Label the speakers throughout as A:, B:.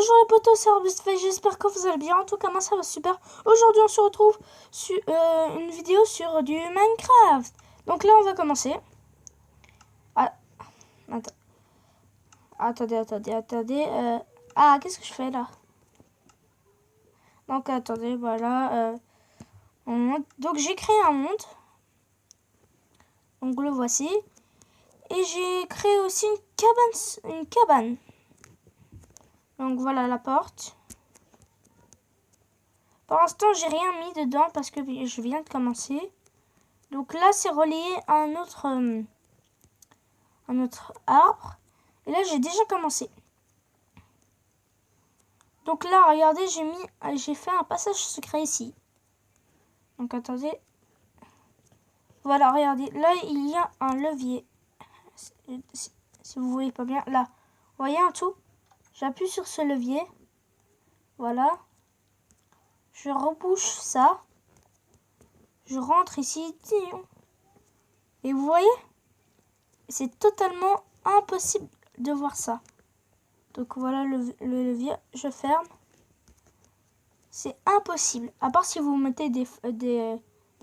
A: Bonjour les potos, c'est Arbusfay, j'espère que vous allez bien. En tout cas, moi ça va super. Aujourd'hui, on se retrouve sur une vidéo sur du Minecraft. Donc là, on va commencer. Ah, attendez. Ah, qu'est-ce que je fais là? Donc attendez, voilà. On monte. Donc j'ai créé un monde. Donc le voici. Et j'ai créé aussi une cabane. Donc voilà la porte. Pour l'instant, j'ai rien mis dedans parce que je viens de commencer. Donc là, c'est relié à un autre arbre. Et là, j'ai déjà commencé. Donc là, regardez, j'ai fait un passage secret ici. Donc attendez. Voilà, regardez. Là, il y a un levier. Si vous voyez pas bien, là. Vous voyez un tout? J'appuie sur ce levier. Voilà. Je rebouche ça. Je rentre ici. Et vous voyez? C'est totalement impossible de voir ça. Donc voilà le levier. Je ferme. C'est impossible. À part si vous mettez des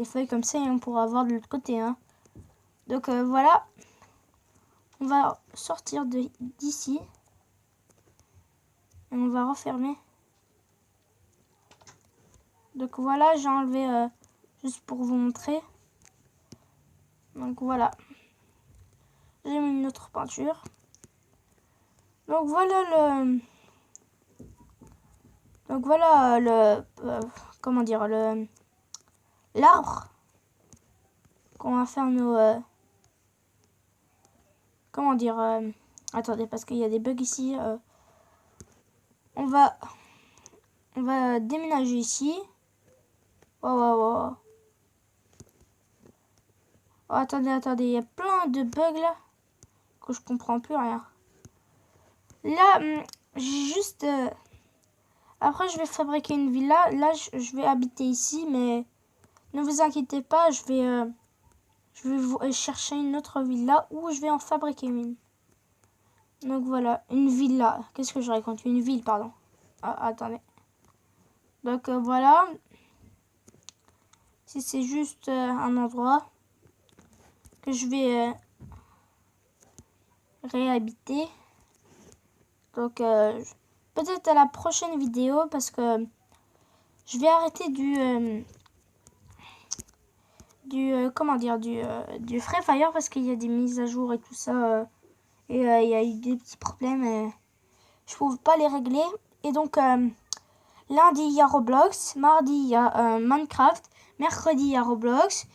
A: feuilles comme ça et on pourra voir de l'autre côté. Hein. Donc voilà. On va sortir d'ici. Et on va refermer. Donc voilà, j'ai enlevé juste pour vous montrer. Donc voilà. J'ai mis une autre peinture. Donc voilà comment dire, l'arbre qu'on va faire nos... comment dire... attendez, parce qu'il y a des bugs ici. On va déménager ici. Oh, attendez, il y a plein de bugs là que je comprends plus rien. Là, j'ai juste... après, je vais fabriquer une villa. Là, je vais habiter ici, mais ne vous inquiétez pas, je vais chercher une autre villa où je vais en fabriquer une. Donc voilà, une villa. Qu'est-ce que je raconte? Une ville, pardon. Ah, attendez. Donc voilà. Si c'est juste un endroit que je vais réhabiter. Donc peut-être à la prochaine vidéo parce que je vais arrêter du Free Fire parce qu'il y a des mises à jour et tout ça et il y a eu des petits problèmes et je ne pouvais pas les régler. Et donc lundi il y a Roblox, mardi il y a Minecraft, mercredi il y a Roblox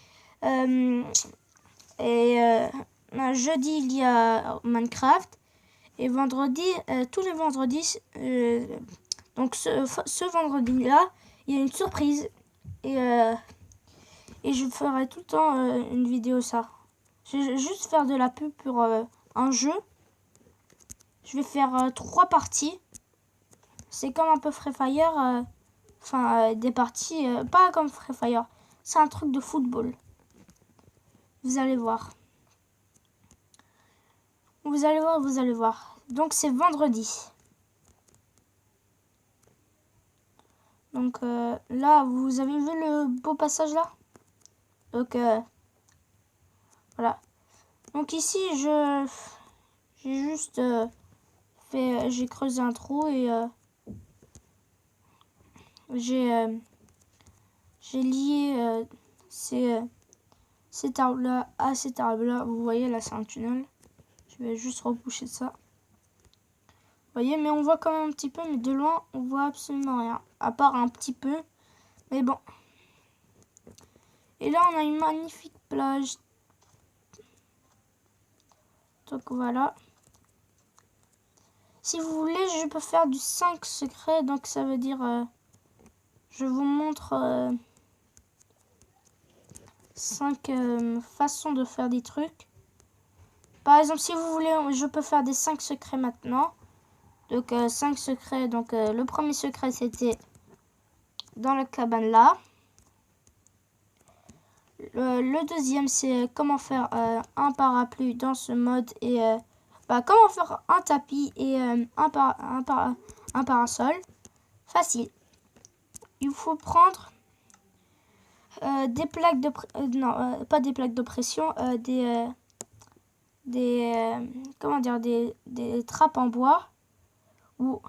A: jeudi il y a Minecraft et vendredi, tous les vendredis, donc ce vendredi là il y a une surprise et je ferai tout le temps une vidéo ça. Je vais juste faire de la pub pour un jeu. Je vais faire 3 parties. C'est comme un peu Free Fire. Des parties. Pas comme Free Fire. C'est un truc de football. Vous allez voir. Vous allez voir. Donc c'est vendredi. Donc là, vous avez vu le beau passage là? Donc voilà. Donc ici, j'ai juste j'ai creusé un trou et j'ai lié cet arbre là à cet arbre là. Vous voyez là, c'est un tunnel. Je vais juste reboucher ça. Vous voyez, mais on voit quand même un petit peu, mais de loin, on voit absolument rien. À part un petit peu. Mais bon. Et là, on a une magnifique plage. Donc voilà. Si vous voulez, je peux faire du 5 secret. Donc ça veut dire... je vous montre 5 façons de faire des trucs. Par exemple, si vous voulez, je peux faire des 5 secrets maintenant. Donc 5 secrets. Donc le premier secret, c'était dans la cabane là. Le deuxième, c'est comment faire un parapluie dans ce mode. Et Bah, comment faire un tapis et un parasol? Facile. Il faut prendre des plaques de non, pas des plaques de pression, comment dire, des trappes en bois, ou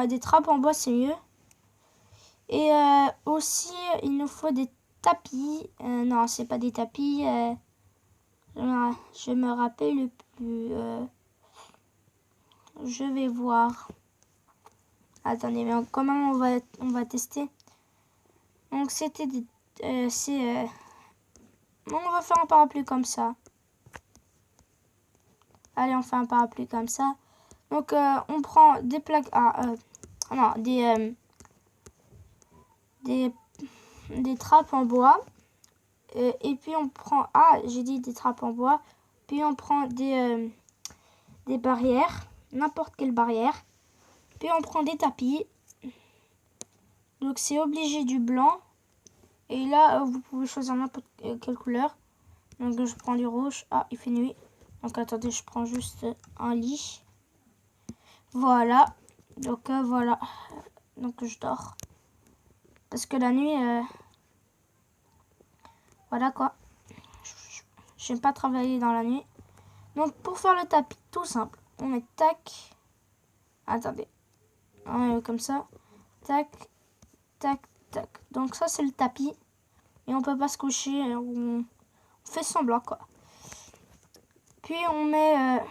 A: des trappes en bois, c'est mieux. Et aussi il nous faut des tapis. Non, c'est pas des tapis. Je me rappelle plus. Je vais voir. Attendez, mais comment on va tester? Donc c'était des on va faire un parapluie comme ça. Allez, on fait un parapluie comme ça. Donc on prend des plaques non, des trappes en bois. Et puis on prend j'ai dit des trappes en bois. Puis on prend des barrières, n'importe quelle barrière. Puis on prend des tapis. Donc c'est obligé du blanc. Et là vous pouvez choisir n'importe quelle couleur. Donc je prends du rouge. Ah, il fait nuit. Donc attendez, je prends juste un lit. Voilà. Donc voilà. Donc je dors. Parce que la nuit, voilà quoi. J'aime pas travailler dans la nuit. Donc pour faire le tapis, tout simple. On met tac. Attendez. On met comme ça. Tac, tac, tac. Donc ça c'est le tapis. Et on peut pas se coucher. On fait semblant quoi. Puis on met...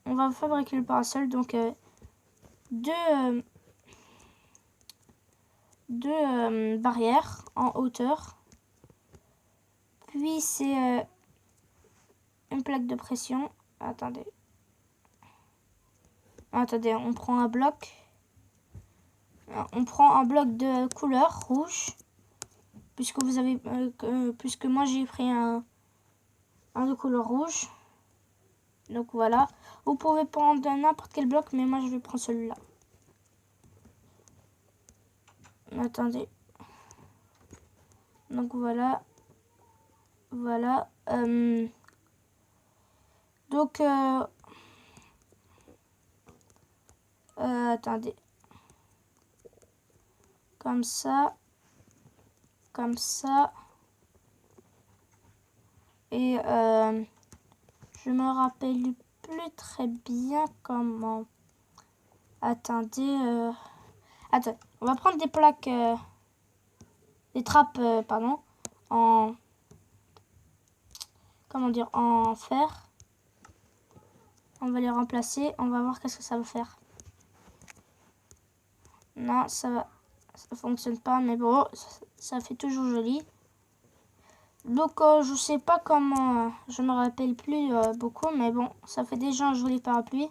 A: on va fabriquer le parasol. Donc deux barrières en hauteur. Puis c'est une plaque de pression. Attendez, on prend un bloc. On prend un bloc de couleur rouge. Puisque vous avez, puisque moi j'ai pris un de couleur rouge. Donc voilà. Vous pouvez prendre n'importe quel bloc, mais moi je vais prendre celui-là. Attendez. Donc voilà. Voilà. Donc attendez. Comme ça. Comme ça. Et je me rappelle plus très bien comment. Attendez. Attends, on va prendre des plaques, des trappes, pardon, en, comment dire, en fer. On va les remplacer. On va voir qu'est-ce que ça va faire. Non, ça fonctionne pas, mais bon, ça fait toujours joli. Donc, je sais pas comment, je me rappelle plus beaucoup, mais bon, ça fait déjà un joli parapluie.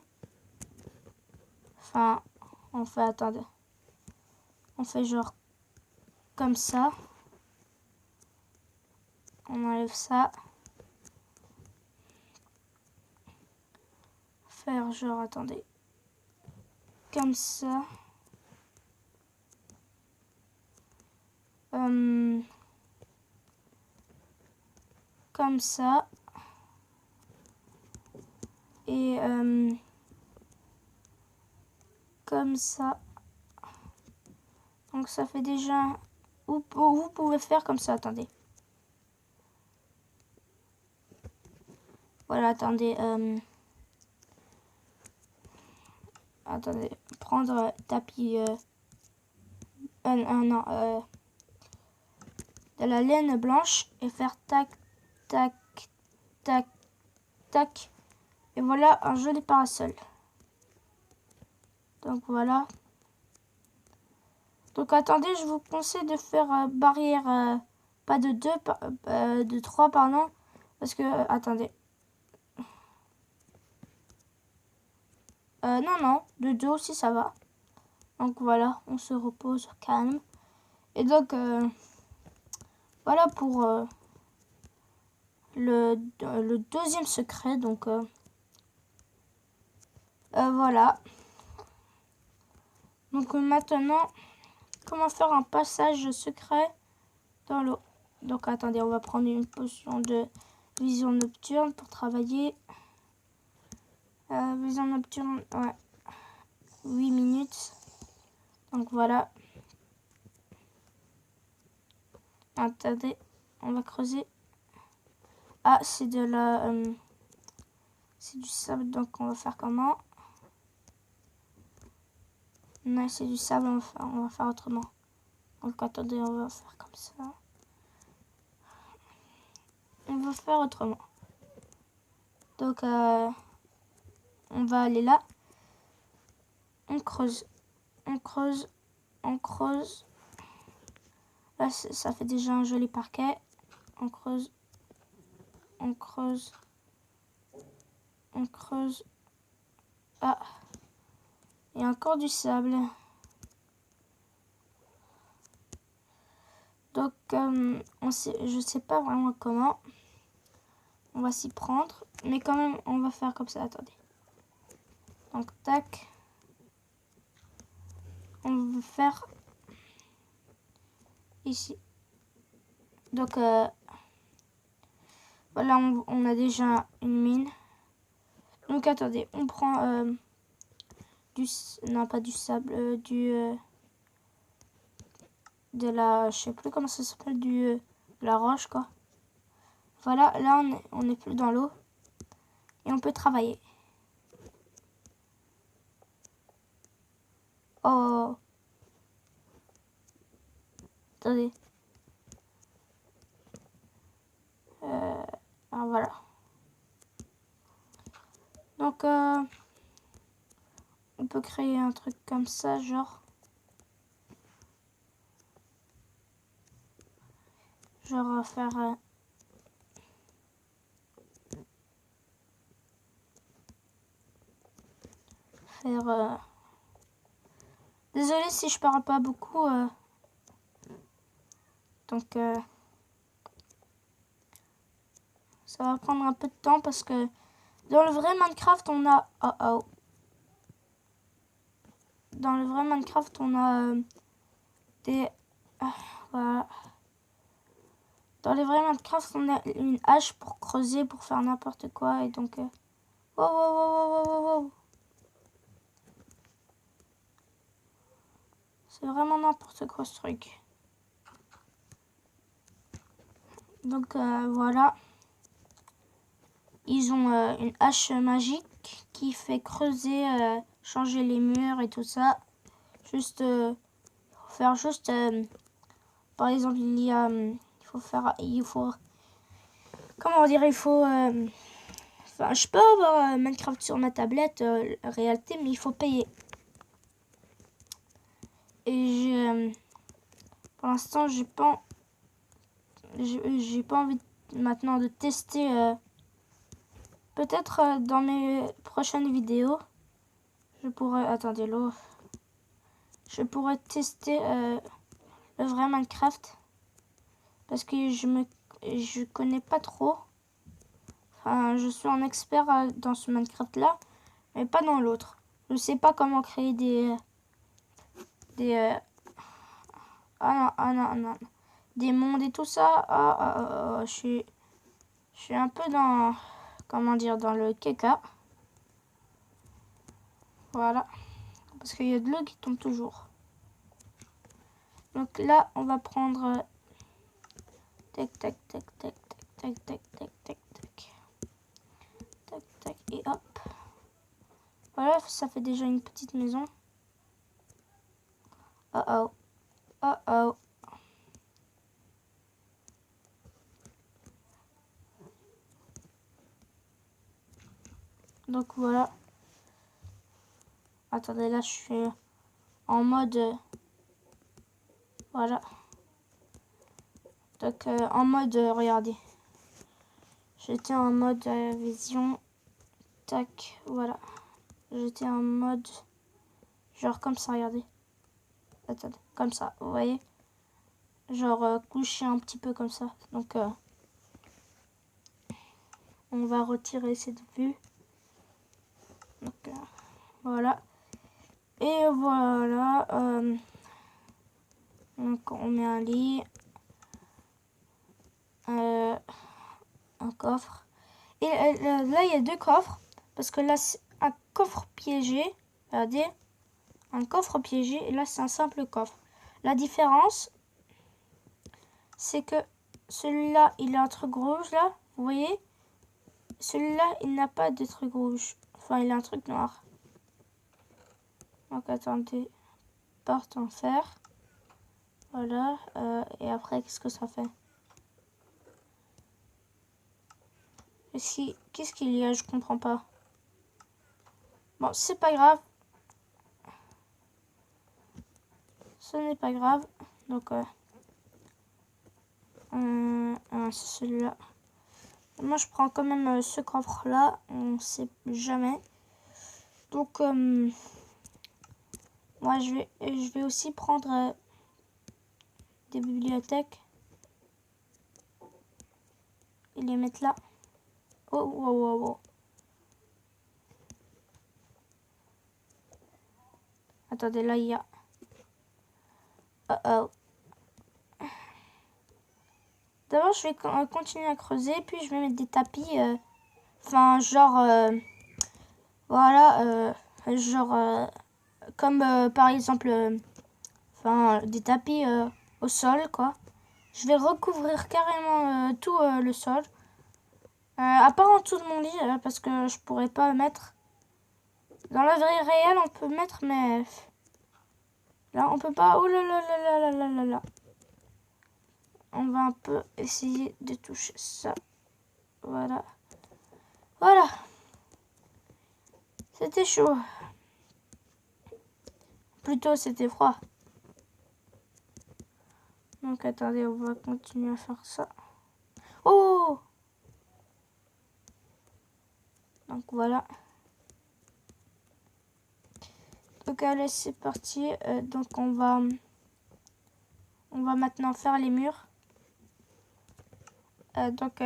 A: Enfin, on fait, attendez, on fait genre comme ça. On enlève ça. Faire genre, attendez, comme ça. Comme ça. Et comme ça. Donc ça fait déjà... Vous pouvez faire comme ça, attendez. Voilà, attendez. Attendez, prendre tapis... non, de la laine blanche et faire tac, tac, tac, tac. Et voilà un joli parasol. Donc voilà. Donc attendez, je vous conseille de faire barrière, pas de 2, de 3, pardon. Parce que, attendez. Non, de 2 aussi ça va. Donc voilà, on se repose calme. Et donc, voilà pour le deuxième secret. Donc, voilà. Donc maintenant, comment faire un passage secret dans l'eau. Donc attendez, on va prendre une potion de vision nocturne pour travailler. Vision nocturne, ouais. 8 minutes. Donc voilà. Attendez, on va creuser. Ah, c'est de la... c'est du sable, donc on va faire comment? Non, c'est du sable, on va faire autrement. Donc attendez, on va faire comme ça. On va faire autrement. Donc on va aller là. On creuse. On creuse. On creuse. Là, ça fait déjà un joli parquet. On creuse. On creuse. On creuse. Ah. Il y a encore du sable. Donc, je sais pas vraiment comment on va s'y prendre. Mais quand même, on va faire comme ça. Attendez. Donc, tac. On va faire ici. Donc, voilà, on a déjà une mine. Donc, attendez. On prend non, pas du sable. De la... Je sais plus comment ça s'appelle. De la roche, quoi. Voilà, là, on est plus dans l'eau. Et on peut travailler. Oh. Attendez. Alors voilà. Donc, on peut créer un truc comme ça, genre faire... Désolée si je parle pas beaucoup. Donc, ça va prendre un peu de temps parce que dans le vrai Minecraft, on a... Dans le vrai Minecraft, on a des... voilà. Dans le vrai Minecraft, on a une hache pour creuser, pour faire n'importe quoi. Et donc... Wow. C'est vraiment n'importe quoi ce truc. Donc voilà. Ils ont une hache magique qui fait creuser, changer les murs et tout ça. Juste faire juste... par exemple, il faut... Comment dire? Il faut... Enfin, je peux avoir Minecraft sur ma tablette, réalité, mais il faut payer. Et pour l'instant, j'ai pas envie maintenant de tester. Peut-être dans mes prochaines vidéos, je pourrais... Attendez, l'eau. Je pourrais tester le vrai Minecraft. Parce que je connais pas trop. Enfin, je suis un expert dans ce Minecraft-là, mais pas dans l'autre. Je sais pas comment créer des non. Des mondes et tout ça. Je suis un peu dans... Comment dire? Dans le caca. Voilà. Parce qu'il y a de l'eau qui tombe toujours. Donc là, on va prendre... Tac. Et hop. Voilà, ça fait déjà une petite maison. Oh. Donc voilà. Attendez, là je suis en mode... voilà. Donc en mode... regardez. J'étais en mode vision. Tac, voilà. J'étais en mode... genre comme ça, regardez. Attendez, comme ça, vous voyez? Genre couché un petit peu comme ça. Donc on va retirer cette vue. Donc voilà. Et voilà. Donc on met un lit. Un coffre. Et là il y a deux coffres. Parce que là, coffre piégé. Regardez. Un coffre piégé. Et là, c'est un simple coffre. La différence, c'est que celui-là, il a un truc rouge, là. Vous voyez? Celui-là, il n'a pas de truc rouge. Enfin, il a un truc noir. Donc, attendez. Porte en fer. Voilà. Et après, qu'est-ce que ça fait? Qu'est-ce qu'il y a? Je comprends pas. Bon, c'est pas grave. Ce n'est pas grave. Donc, c'est celui-là. Moi, je prends quand même ce coffre-là. On sait jamais. Donc, moi, je vais aussi prendre des bibliothèques et les mettre là. Oh, oh, oh, oh. Attendez, là, il y a... Oh, oh. D'abord, je vais continuer à creuser, puis je vais mettre des tapis. Enfin, genre... voilà, genre... comme, par exemple... Enfin, des tapis au sol, quoi. Je vais recouvrir carrément tout le sol. À part en dessous de mon lit, parce que je pourrais pas mettre. Dans la vie réelle, on peut mettre, mais là, on peut pas. Oh là là là là là là là là. On va un peu essayer de toucher ça. Voilà. Voilà. C'était chaud. Plutôt, c'était froid. Donc, attendez, on va continuer à faire ça. Oh! Donc, voilà. Donc, allez, c'est parti. Donc, on va maintenant faire les murs. Donc,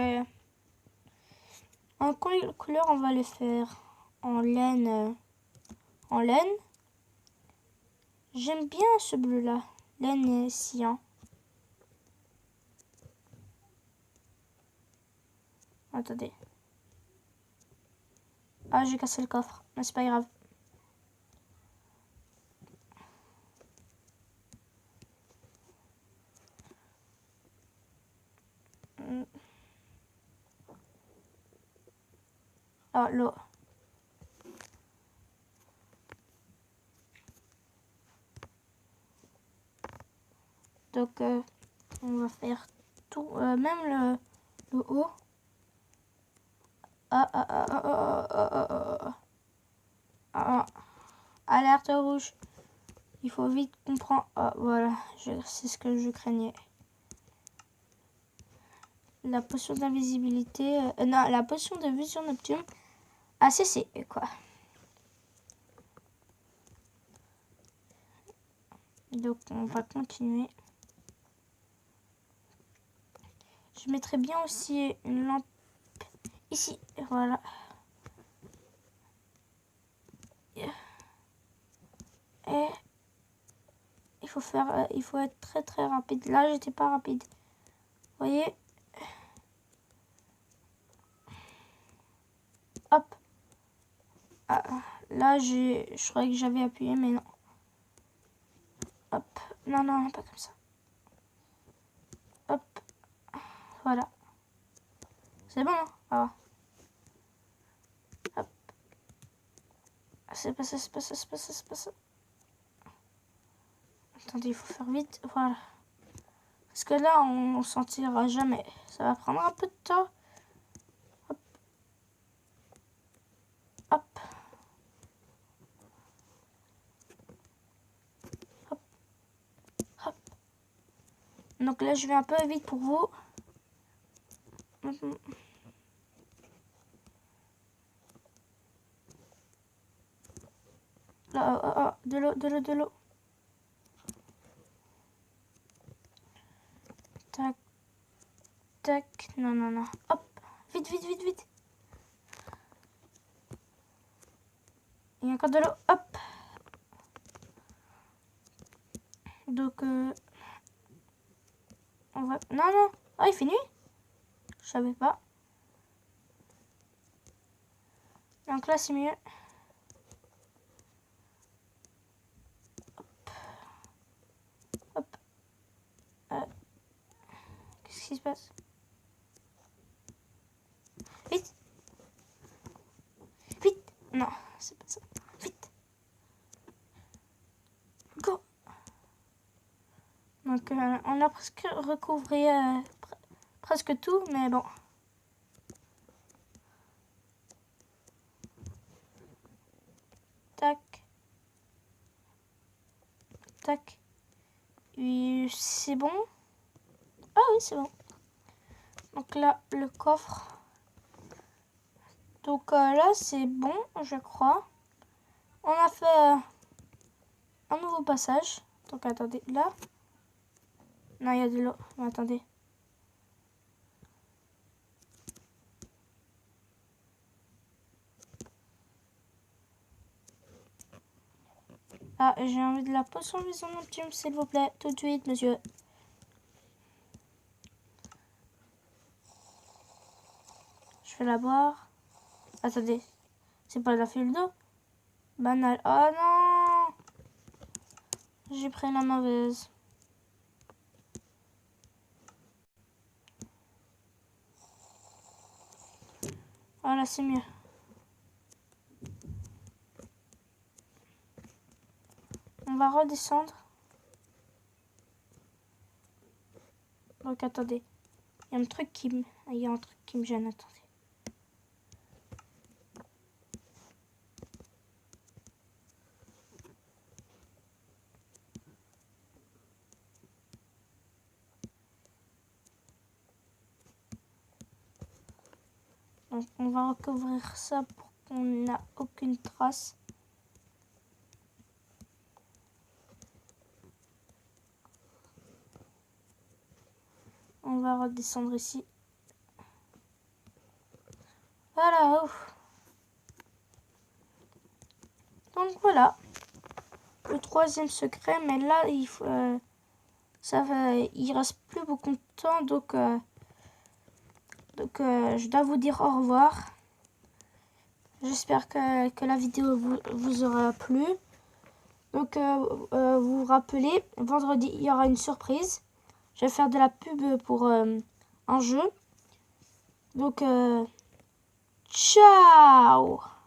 A: en couleur, on va les faire en laine. En laine. J'aime bien ce bleu-là. Laine et cyan. Attendez. Ah, j'ai cassé le coffre. Mais c'est pas grave. Ah, l'eau. Donc, on va faire tout. Même le haut. Alerte rouge. Il faut vite comprendre. Ah, voilà. C'est ce que je craignais. La potion d'invisibilité. Non, la potion de vision nocturne a cessé, quoi. Donc, on va continuer. Je mettrai bien aussi une lampe ici. Voilà. Et il faut être très très rapide. Là, j'étais pas rapide. Vous voyez? Hop. Ah, là, je croyais que j'avais appuyé, mais non. Hop. Non, non, pas comme ça. Hop. Voilà. C'est bon, hein? Ah. Hop. C'est pas ça, c'est pas ça, c'est pas ça, c'est pas ça. Attendez, il faut faire vite. Voilà. Parce que là, on s'en tirera jamais. Ça va prendre un peu de temps. Hop. Hop. Hop. Hop. Donc là, je vais un peu vite pour vous. Là, de l'eau, de l'eau, de l'eau. Tac. Tac. Non, non, non. Hop. Vite, vite, vite, vite. Il y a encore de l'eau. Hop. Donc, on va... Non, non. Ah, il fait nuit? Je savais pas. Donc là, c'est mieux. qui se passe? Vite! Vite! Non, c'est pas ça. Vite! Go! Donc, on a presque recouvré presque tout, mais bon. Tac. Tac. Oui, c'est bon. Ah oui, c'est bon. Donc là, le coffre. Donc là, c'est bon, je crois. On a fait un nouveau passage. Donc attendez, là. Non, il y a de l'eau. Mais attendez. Ah, j'ai envie de la potion maison nocturne, s'il vous plaît. Tout de suite, monsieur. Je vais la boire. Attendez. C'est pas de la file d'eau? Banal. Oh non! J'ai pris la mauvaise. Voilà, c'est mieux. On va redescendre. Donc attendez. Il y a un truc qui me gêne. Attendez. Donc on va recouvrir ça pour qu'on n'ait aucune trace. On va redescendre ici. Voilà. Ouf. Donc voilà. Le troisième secret. Mais là, il faut, il reste plus beaucoup de temps. Donc je dois vous dire au revoir. J'espère que la vidéo vous aura plu. Donc vous vous rappelez, vendredi, il y aura une surprise. Je vais faire de la pub pour un jeu. Donc, ciao!